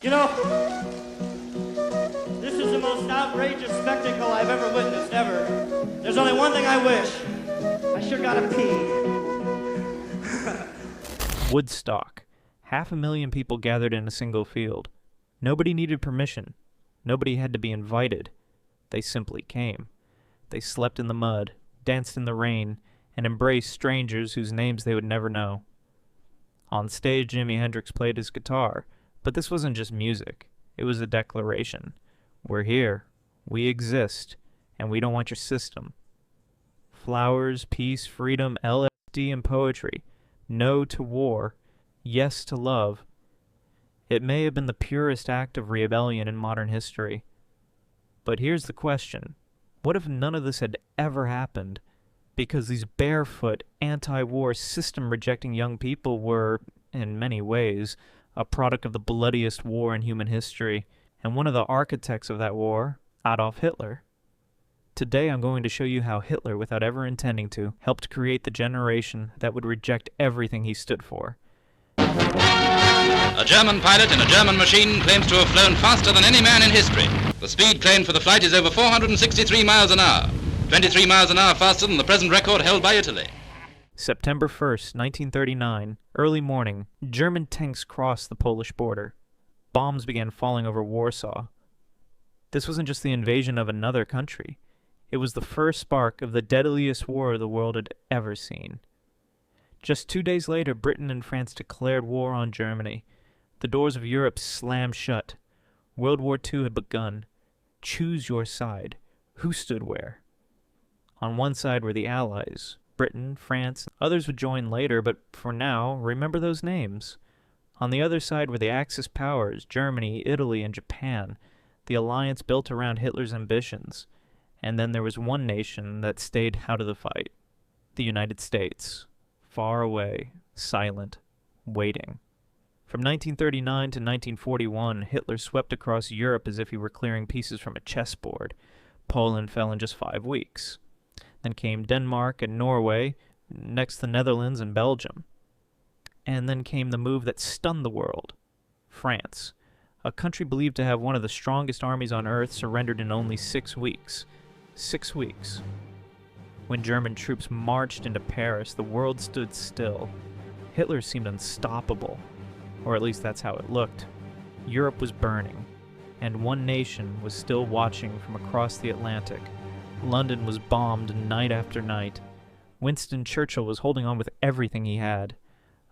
You know, this is the most outrageous spectacle I've ever witnessed, ever. There's only one thing I wish. I sure gotta pee. Woodstock. 500,000 people gathered in a single field. Nobody needed permission. Nobody had to be invited. They simply came. They slept in the mud, danced in the rain, and embraced strangers whose names they would never know. On stage, Jimi Hendrix played his guitar, but this wasn't just music. It was a declaration. We're here. We exist. And we don't want your system. Flowers, peace, freedom, LSD, and poetry. No to war. Yes to love. It may have been the purest act of rebellion in modern history. But here's the question. What if none of this had ever happened? Because these barefoot, anti-war, system-rejecting young people were, in many ways, a product of the bloodiest war in human history, and one of the architects of that war, Adolf Hitler. Today I'm going to show you how Hitler, without ever intending to, helped create the generation that would reject everything he stood for. A German pilot in a German machine claims to have flown faster than any man in history. The speed claimed for the flight is over 463 miles an hour, 23 miles an hour faster than the present record held by Italy. September 1st, 1939, early morning, German tanks crossed the Polish border. Bombs began falling over Warsaw. This wasn't just the invasion of another country. It was the first spark of the deadliest war the world had ever seen. Just 2 days later, Britain and France declared war on Germany. The doors of Europe slammed shut. World War II had begun. Choose your side. Who stood where? On one side were the Allies. Britain, France, others would join later, but for now, remember those names. On the other side were the Axis powers, Germany, Italy, and Japan, the alliance built around Hitler's ambitions. And then there was one nation that stayed out of the fight, the United States, far away, silent, waiting. From 1939 to 1941, Hitler swept across Europe as if he were clearing pieces from a chessboard. Poland fell in just 5 weeks. Then came Denmark and Norway, next the Netherlands and Belgium. And then came the move that stunned the world. France, a country believed to have one of the strongest armies on earth, surrendered in only 6 weeks. 6 weeks. When German troops marched into Paris, the world stood still. Hitler seemed unstoppable, or at least that's how it looked. Europe was burning, and one nation was still watching from across the Atlantic. London was bombed night after night. Winston Churchill was holding on with everything he had.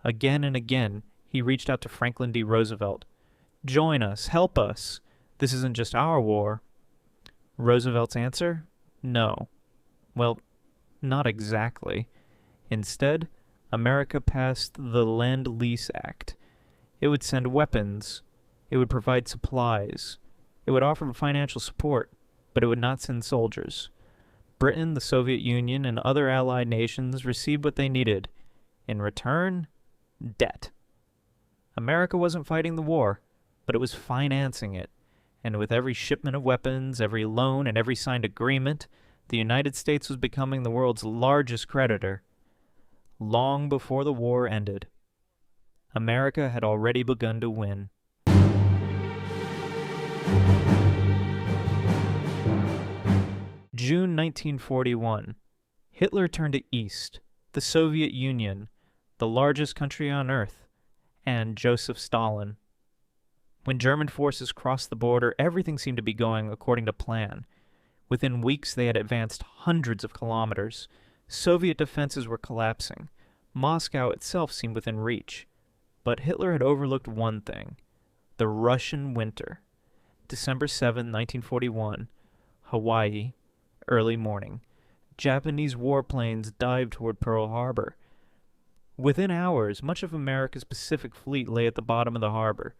Again and again, he reached out to Franklin D. Roosevelt. Join us, help us. This isn't just our war. Roosevelt's answer? No. Well, not exactly. Instead, America passed the Lend-Lease Act. It would send weapons. It would provide supplies. It would offer financial support, but it would not send soldiers. Britain, the Soviet Union, and other allied nations received what they needed. In return, debt. America wasn't fighting the war, but it was financing it. And with every shipment of weapons, every loan, and every signed agreement, the United States was becoming the world's largest creditor. Long before the war ended, America had already begun to win. June 1941. Hitler turned to East, the Soviet Union, the largest country on earth, and Joseph Stalin. When German forces crossed the border, everything seemed to be going according to plan. Within weeks, they had advanced hundreds of kilometers. Soviet defenses were collapsing. Moscow itself seemed within reach. But Hitler had overlooked one thing: the Russian winter. December 7, 1941, Hawaii, early morning. Japanese warplanes dived toward Pearl Harbor. Within hours, much of America's Pacific Fleet lay at the bottom of the harbor.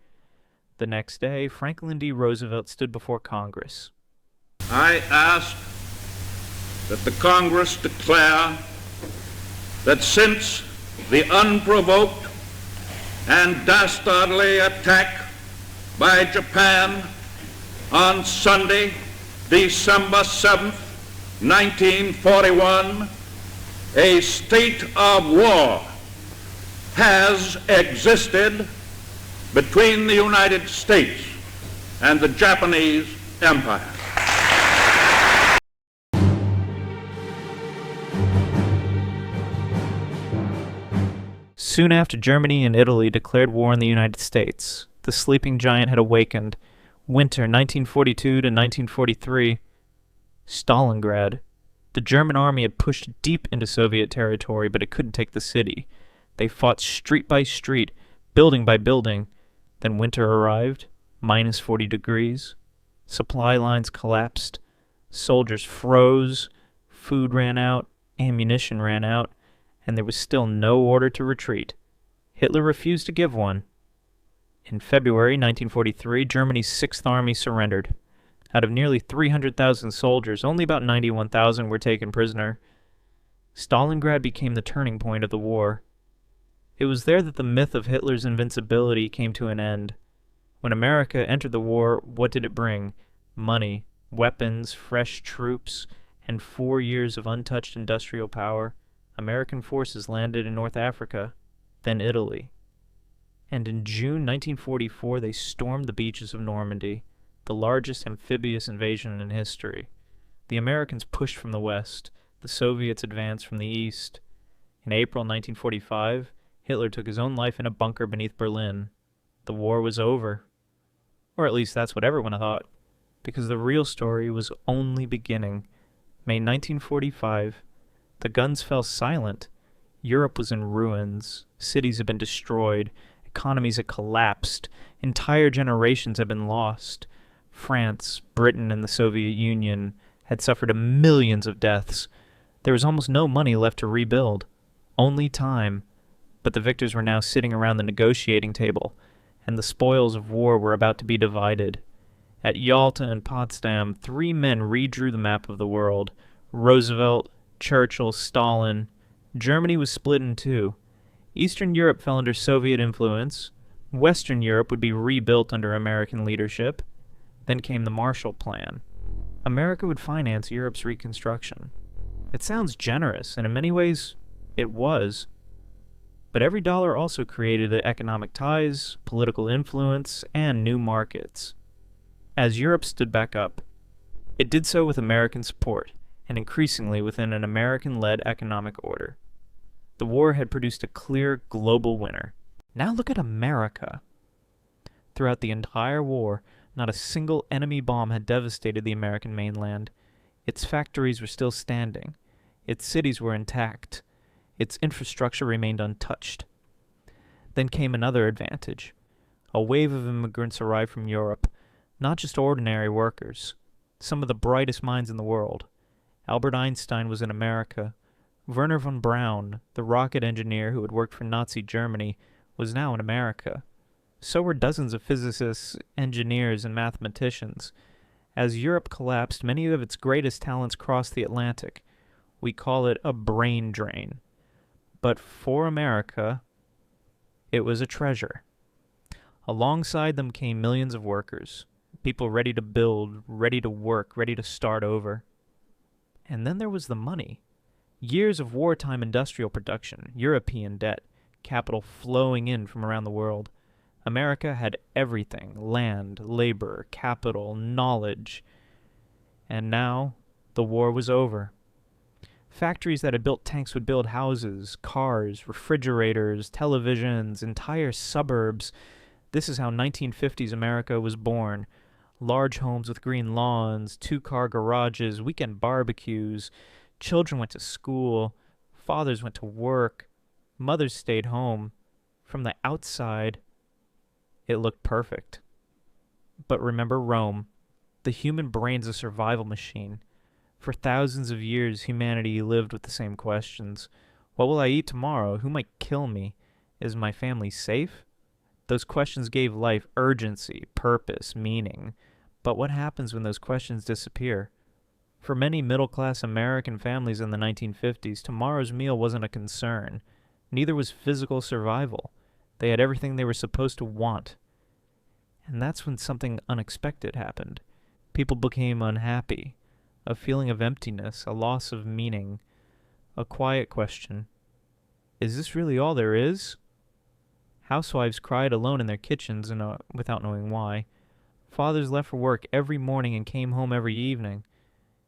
The next day, Franklin D. Roosevelt stood before Congress. I ask that the Congress declare that since the unprovoked and dastardly attack by Japan on Sunday, December 7th, 1941, a state of war has existed between the United States and the Japanese Empire. Soon after Germany and Italy declared war on the United States, the sleeping giant had awakened. Winter 1942 to 1943. Stalingrad. The German army had pushed deep into Soviet territory, but it couldn't take the city. They fought street by street, building by building. Then winter arrived, minus 40 degrees. Supply lines collapsed. Soldiers froze. Food ran out. Ammunition ran out. And there was still no order to retreat. Hitler refused to give one. In February 1943, Germany's 6th Army surrendered. Out of nearly 300,000 soldiers, only about 91,000 were taken prisoner. Stalingrad became the turning point of the war. It was there that the myth of Hitler's invincibility came to an end. When America entered the war, what did it bring? Money, weapons, fresh troops, and 4 years of untouched industrial power. American forces landed in North Africa, then Italy. And in June 1944, they stormed the beaches of Normandy, the largest amphibious invasion in history. The Americans pushed from the west, the Soviets advanced from the east. In April 1945, Hitler took his own life in a bunker beneath Berlin. The war was over. Or at least that's what everyone thought, because the real story was only beginning. May 1945, the guns fell silent. Europe was in ruins. Cities had been destroyed. Economies had collapsed. Entire generations had been lost. France, Britain, and the Soviet Union had suffered millions of deaths. There was almost no money left to rebuild. Only time. But the victors were now sitting around the negotiating table, and the spoils of war were about to be divided. At Yalta and Potsdam, 3 men redrew the map of the world. Roosevelt, Churchill, Stalin. Germany was split in two. Eastern Europe fell under Soviet influence. Western Europe would be rebuilt under American leadership. Then came the Marshall Plan. America would finance Europe's reconstruction. It sounds generous, and in many ways, it was. But every dollar also created economic ties, political influence, and new markets. As Europe stood back up, it did so with American support, and increasingly within an American-led economic order. The war had produced a clear global winner. Now look at America. Throughout the entire war, not a single enemy bomb had devastated the American mainland. Its factories were still standing. Its cities were intact. Its infrastructure remained untouched. Then came another advantage. A wave of immigrants arrived from Europe, not just ordinary workers, some of the brightest minds in the world. Albert Einstein was in America. Werner von Braun, the rocket engineer who had worked for Nazi Germany, was now in America. So were dozens of physicists, engineers, and mathematicians. As Europe collapsed, many of its greatest talents crossed the Atlantic. We call it a brain drain. But for America, it was a treasure. Alongside them came millions of workers, people ready to build, ready to work, ready to start over. And then there was the money. Years of wartime industrial production, European debt, capital flowing in from around the world. America had everything: land, labor, capital, knowledge. And now, the war was over. Factories that had built tanks would build houses, cars, refrigerators, televisions, entire suburbs. This is how 1950s America was born. Large homes with green lawns, 2-car garages, weekend barbecues. Children went to school. Fathers went to work. Mothers stayed home. From the outside, it looked perfect. But remember Rome. The human brain's a survival machine. For thousands of years, humanity lived with the same questions. What will I eat tomorrow? Who might kill me? Is my family safe? Those questions gave life urgency, purpose, meaning. But what happens when those questions disappear? For many middle-class American families in the 1950s, tomorrow's meal wasn't a concern. Neither was physical survival. They had everything they were supposed to want. And that's when something unexpected happened. People became unhappy. A feeling of emptiness, a loss of meaning, a quiet question. Is this really all there is? Housewives cried alone in their kitchens and without knowing why. Fathers left for work every morning and came home every evening.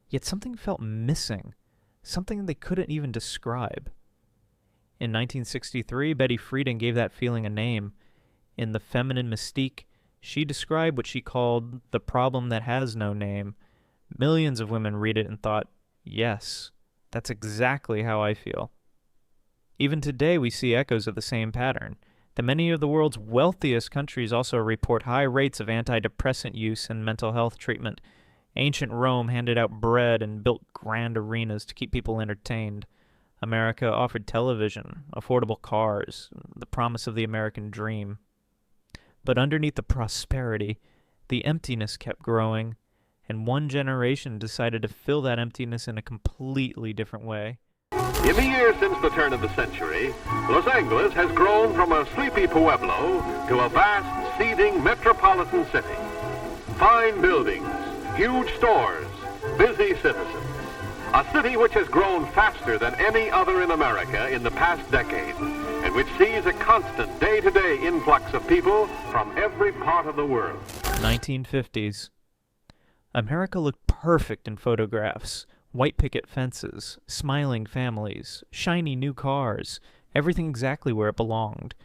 Yet something felt missing, something they couldn't even describe. In 1963, Betty Friedan gave that feeling a name. In The Feminine Mystique, she described what she called the problem that has no name. Millions of women read it and thought, yes, that's exactly how I feel. Even today, we see echoes of the same pattern. That many of the world's wealthiest countries also report high rates of antidepressant use and mental health treatment. Ancient Rome handed out bread and built grand arenas to keep people entertained. America offered television, affordable cars, the promise of the American dream. But underneath the prosperity, the emptiness kept growing, and one generation decided to fill that emptiness in a completely different way. In the years since the turn of the century, Los Angeles has grown from a sleepy pueblo to a vast, seething metropolitan city. Fine buildings, huge stores, busy citizens. A city which has grown faster than any other in America in the past decade, and which sees a constant day-to-day influx of people from every part of the world. 1950s. America looked perfect in photographs. White picket fences, smiling families, shiny new cars, everything exactly where it belonged.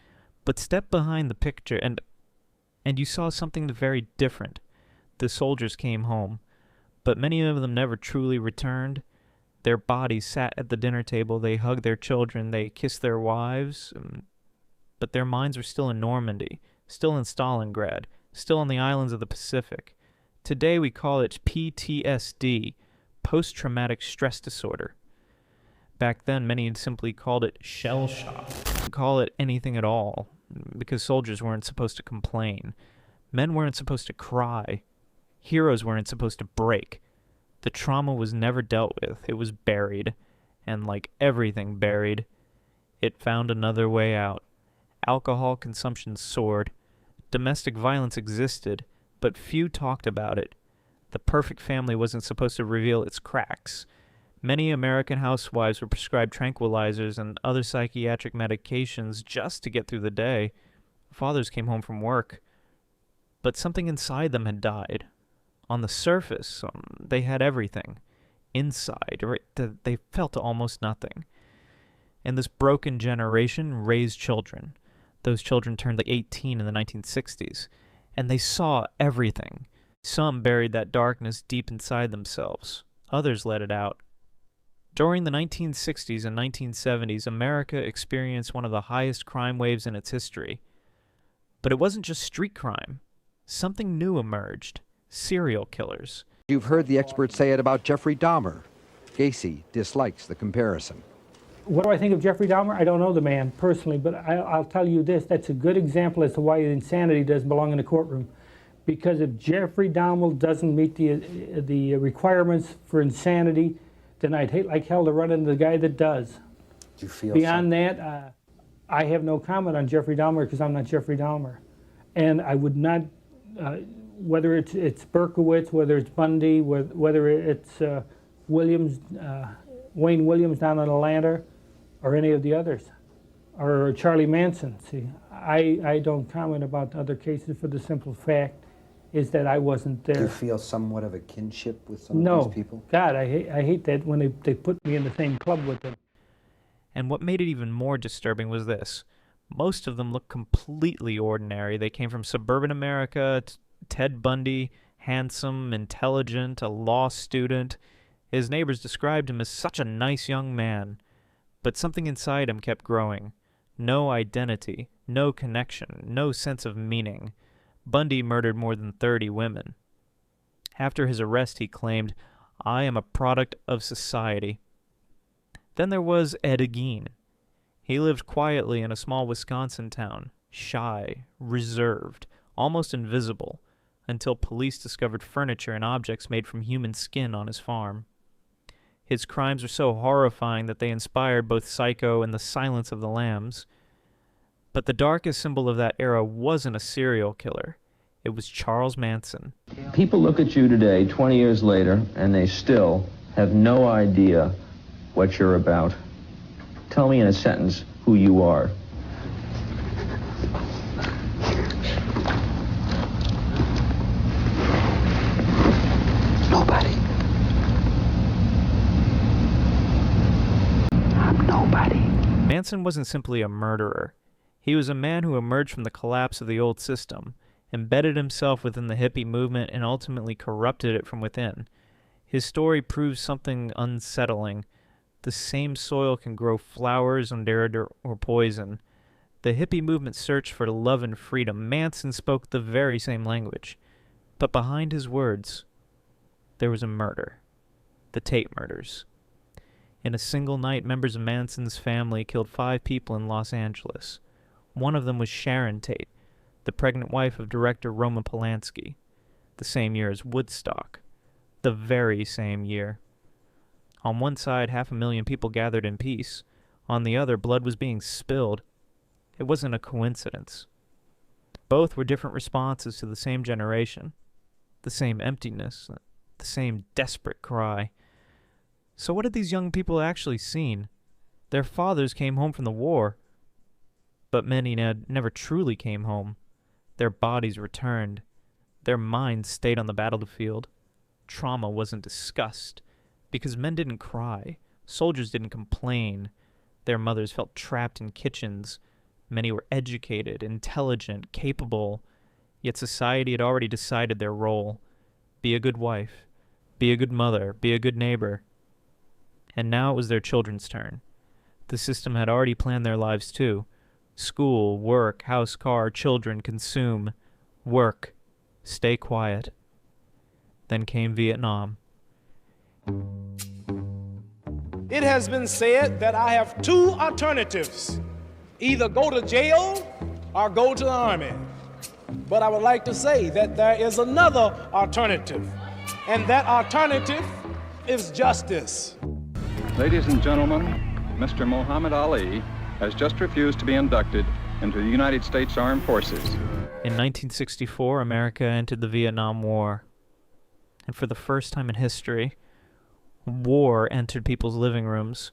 But step behind the picture and you saw something very different. The soldiers came home, but many of them never truly returned. Their bodies sat at the dinner table, they hugged their children, they kissed their wives, but their minds were still in Normandy, still in Stalingrad, still on the islands of the Pacific. Today we call it PTSD, post-traumatic stress disorder. Back then, many had simply called it shell shock. Call it anything at all, because soldiers weren't supposed to complain. Men weren't supposed to cry. Heroes weren't supposed to break. The trauma was never dealt with. It was buried. And like everything buried, it found another way out. Alcohol consumption soared. Domestic violence existed, but few talked about it. The perfect family wasn't supposed to reveal its cracks. Many American housewives were prescribed tranquilizers and other psychiatric medications just to get through the day. Fathers came home from work, but something inside them had died. On the surface, they had everything. Inside, they felt almost nothing. And this broken generation raised children. Those children turned like 18 in the 1960s, and they saw everything. Some buried that darkness deep inside themselves. Others let it out. During the 1960s and 1970s, America experienced one of the highest crime waves in its history. But it wasn't just street crime. Something new emerged. Serial killers. You've heard the experts say it about Jeffrey Dahmer. Gacy dislikes the comparison. What do I think of Jeffrey Dahmer? I don't know the man personally, but I'll tell you this. That's a good example as to why insanity doesn't belong in a courtroom. Because if Jeffrey Dahmer doesn't meet the requirements for insanity, then I'd hate like hell to run into the guy that does. Do you feel Beyond that, I have no comment on Jeffrey Dahmer because I'm not Jeffrey Dahmer. And I would not, whether it's Berkowitz, whether it's Bundy, whether it's Williams, Wayne Williams down in Atlanta, or any of the others, or Charlie Manson. See, I don't comment about other cases for the simple fact is that I wasn't there. Do you feel somewhat of a kinship with some of these people? No, God, I hate that when they put me in the same club with them. And what made it even more disturbing was this. Most of them looked completely ordinary. They came from suburban America. Ted Bundy, handsome, intelligent, a law student. His neighbors described him as such a nice young man. But something inside him kept growing. No identity, no connection, no sense of meaning. Bundy murdered more than 30 women. After his arrest, he claimed, "I am a product of society." Then there was Ed Gein. He lived quietly in a small Wisconsin town, shy, reserved, almost invisible, until police discovered furniture and objects made from human skin on his farm. His crimes were so horrifying that they inspired both Psycho and The Silence of the Lambs. But the darkest symbol of that era wasn't a serial killer. It was Charles Manson. People look at you today, 20 years later, and they still have no idea what you're about. Tell me in a sentence who you are. Manson wasn't simply a murderer. He was a man who emerged from the collapse of the old system, embedded himself within the hippie movement, and ultimately corrupted it from within. His story proves something unsettling. The same soil can grow flowers or poison. The hippie movement searched for love and freedom. Manson spoke the very same language. But behind his words, there was a murder. The Tate murders. In a single night, members of Manson's family killed 5 people in Los Angeles. One of them was Sharon Tate, the pregnant wife of director Roman Polanski. The same year as Woodstock. The very same year. On one side, 500,000 people gathered in peace. On the other, blood was being spilled. It wasn't a coincidence. Both were different responses to the same generation. The same emptiness. The same desperate cry. So what had these young people actually seen? Their fathers came home from the war. But many never truly came home. Their bodies returned. Their minds stayed on the battlefield. Trauma wasn't discussed, because men didn't cry. Soldiers didn't complain. Their mothers felt trapped in kitchens. Many were educated, intelligent, capable, yet society had already decided their role. Be a good wife. Be a good mother. Be a good neighbor. And now it was their children's turn. The system had already planned their lives too. School, work, house, car, children, consume, work, stay quiet. Then came Vietnam. It has been said that I have 2 alternatives. Either go to jail or go to the army. But I would like to say that there is another alternative, and that alternative is justice. Ladies and gentlemen, Mr. Muhammad Ali has just refused to be inducted into the United States Armed Forces. In 1964, America entered the Vietnam War. And for the first time in history, war entered people's living rooms.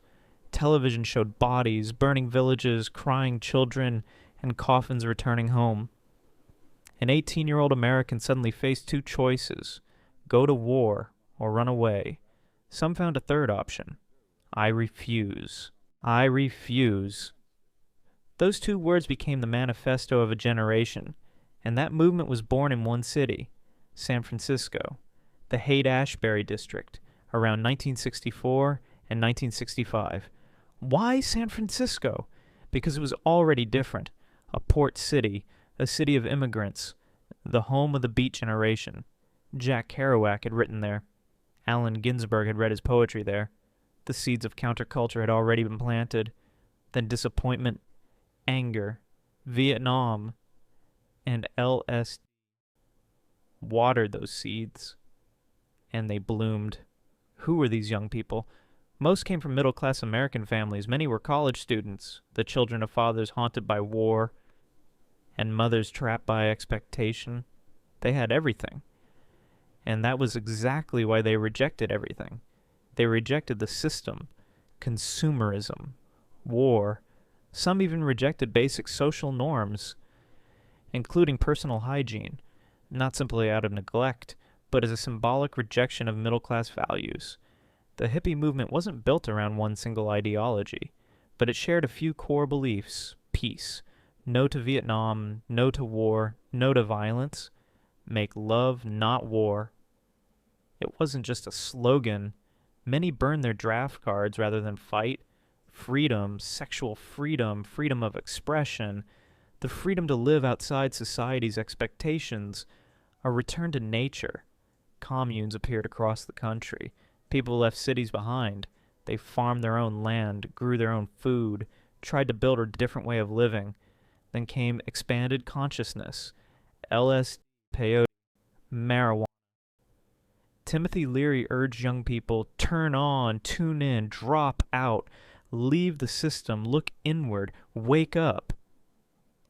Television showed bodies, burning villages, crying children, and coffins returning home. An 18-year-old American suddenly faced 2 choices: go to war or run away. Some found a third option: I refuse. I refuse. Those 2 words became the manifesto of a generation, and that movement was born in one city, San Francisco, the Haight-Ashbury district, around 1964 and 1965. Why San Francisco? Because it was already different. A port city, a city of immigrants, the home of the Beat Generation. Jack Kerouac had written there. Allen Ginsberg had read his poetry there. The seeds of counterculture had already been planted. Then disappointment, anger, Vietnam, and LSD watered those seeds, and they bloomed. Who were these young people? Most came from middle-class American families. Many were college students, the children of fathers haunted by war and mothers trapped by expectation. They had everything. And that was exactly why they rejected everything. They rejected the system, consumerism, war. Some even rejected basic social norms, including personal hygiene, not simply out of neglect, but as a symbolic rejection of middle-class values. The hippie movement wasn't built around one single ideology, but it shared a few core beliefs: peace, no to Vietnam, no to war, no to violence, make love, not war. It wasn't just a slogan. Many burned their draft cards rather than fight. Freedom, sexual freedom, freedom of expression, the freedom to live outside society's expectations, a return to nature. Communes appeared across the country. People left cities behind. They farmed their own land, grew their own food, tried to build a different way of living. Then came expanded consciousness, LSD, peyote, marijuana. Timothy Leary urged young people, turn on, tune in, drop out, leave the system, look inward, wake up.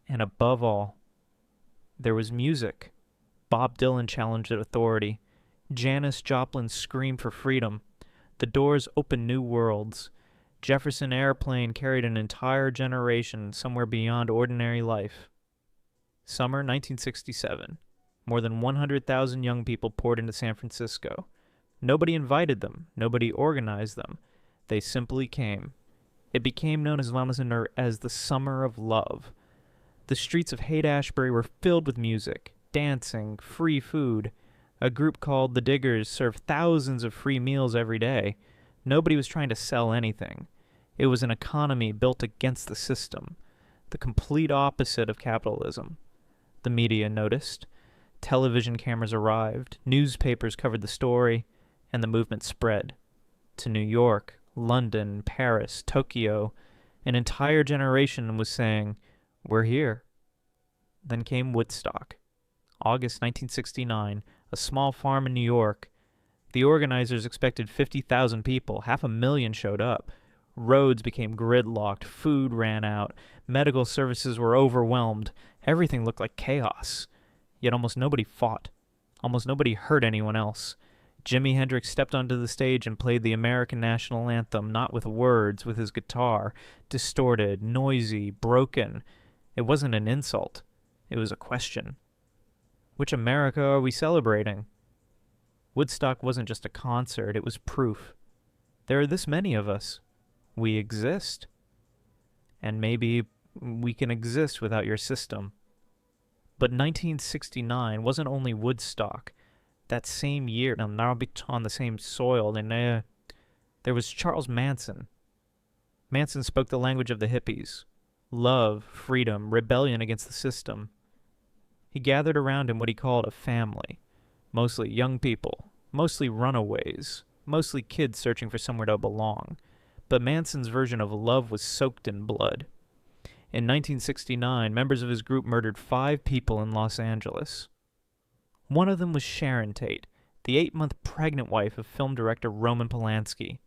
And above all, there was music. Bob Dylan challenged authority. Janis Joplin screamed for freedom. The Doors opened new worlds. Jefferson Airplane carried an entire generation somewhere beyond ordinary life. Summer 1967. More than 100,000 young people poured into San Francisco. Nobody invited them. Nobody organized them. They simply came. It became known as the Summer of Love. The streets of Haight-Ashbury were filled with music, dancing, free food. A group called the Diggers served thousands of free meals every day. Nobody was trying to sell anything. It was an economy built against the system, the complete opposite of capitalism. The media noticed. Television cameras arrived, newspapers covered the story, and the movement spread. To New York, London, Paris, Tokyo, an entire generation was saying, "We're here." Then came Woodstock. August 1969, a small farm in New York. The organizers expected 50,000 people. 500,000 showed up. Roads became gridlocked. Food ran out. Medical services were overwhelmed. Everything looked like chaos. Yet almost nobody fought. Almost nobody hurt anyone else. Jimi Hendrix stepped onto the stage and played the American national anthem, not with words, with his guitar, distorted, noisy, broken. It wasn't an insult. It was a question. Which America are we celebrating? Woodstock wasn't just a concert, it was proof. There are this many of us. We exist. And maybe we can exist without your system. But 1969 wasn't only Woodstock. That same year, now on the same soil, and there was Charles Manson. Manson spoke the language of the hippies. Love, freedom, rebellion against the system. He gathered around him what he called a family. Mostly young people, mostly runaways, mostly kids searching for somewhere to belong. But Manson's version of love was soaked in blood. In 1969, members of his group murdered 5 people in Los Angeles. One of them was Sharon Tate, the 8-month pregnant wife of film director Roman Polanski.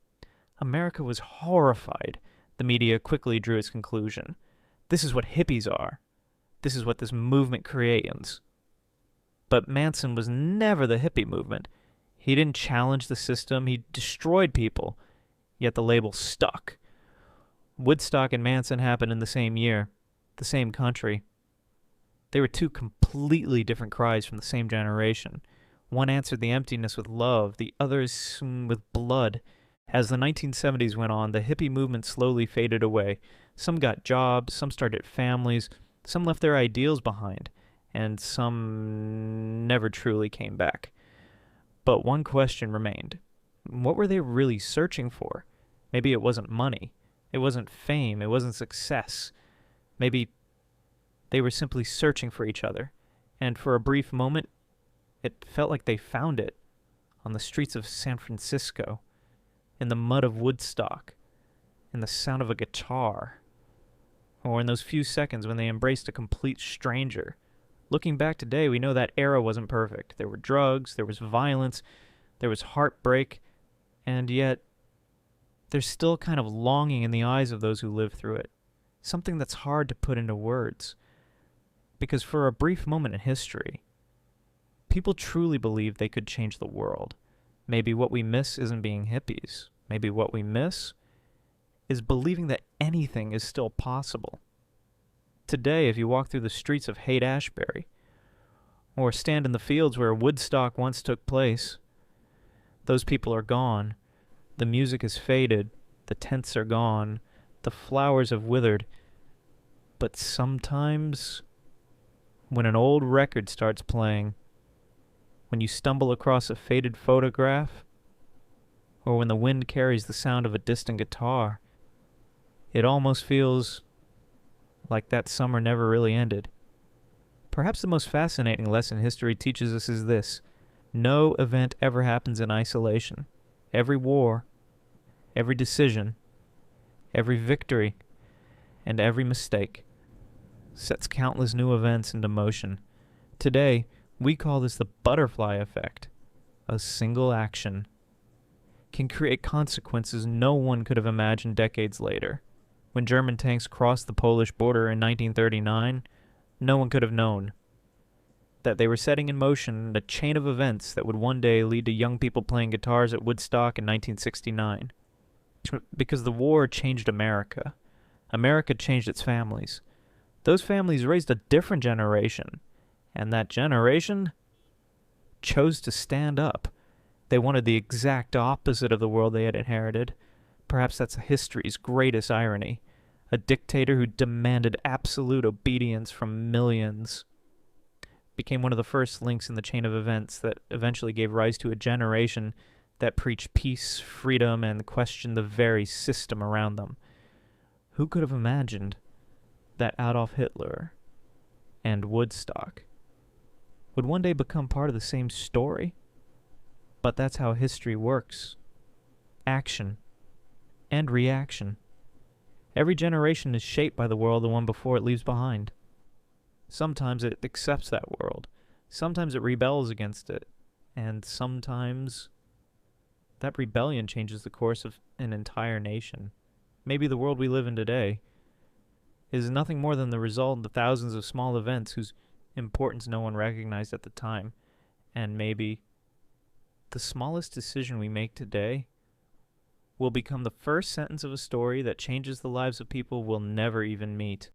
America was horrified. The media quickly drew its conclusion. This is what hippies are. This is what this movement creates. But Manson was never the hippie movement. He didn't challenge the system. He destroyed people. Yet the label stuck. Woodstock and Manson happened in the same year, the same country. They were 2 completely different cries from the same generation. One answered the emptiness with love, the other with blood. As the 1970s went on, the hippie movement slowly faded away. Some got jobs, some started families, some left their ideals behind, and some never truly came back. But one question remained. What were they really searching for? Maybe it wasn't money. It wasn't fame. It wasn't success. Maybe they were simply searching for each other. And for a brief moment, it felt like they found it on the streets of San Francisco, in the mud of Woodstock, in the sound of a guitar, or in those few seconds when they embraced a complete stranger. Looking back today, we know that era wasn't perfect. There were drugs, there was violence, there was heartbreak, and yet there's still kind of longing in the eyes of those who lived through it. Something that's hard to put into words. Because for a brief moment in history, people truly believed they could change the world. Maybe what we miss isn't being hippies. Maybe what we miss is believing that anything is still possible. Today, if you walk through the streets of Haight-Ashbury, or stand in the fields where Woodstock once took place, those people are gone. The music has faded, the tents are gone, the flowers have withered. But sometimes, when an old record starts playing, when you stumble across a faded photograph, or when the wind carries the sound of a distant guitar, it almost feels like that summer never really ended. Perhaps the most fascinating lesson history teaches us is this: no event ever happens in isolation. Every war, every decision, every victory, and every mistake sets countless new events into motion. Today, we call this the butterfly effect. A single action can create consequences no one could have imagined decades later. When German tanks crossed the Polish border in 1939, no one could have known that they were setting in motion a chain of events that would one day lead to young people playing guitars at Woodstock in 1969. Because the war changed America. America changed its families. Those families raised a different generation, and that generation chose to stand up. They wanted the exact opposite of the world they had inherited. Perhaps that's history's greatest irony. A dictator who demanded absolute obedience from millions became one of the first links in the chain of events that eventually gave rise to a generation that preached peace, freedom, and questioned the very system around them. Who could have imagined that Adolf Hitler and Woodstock would one day become part of the same story? But that's how history works. Action and reaction. Every generation is shaped by the world the one before it leaves behind. Sometimes it accepts that world. Sometimes it rebels against it. And sometimes that rebellion changes the course of an entire nation. Maybe the world we live in today is nothing more than the result of the thousands of small events whose importance no one recognized at the time. And maybe the smallest decision we make today will become the first sentence of a story that changes the lives of people we'll never even meet.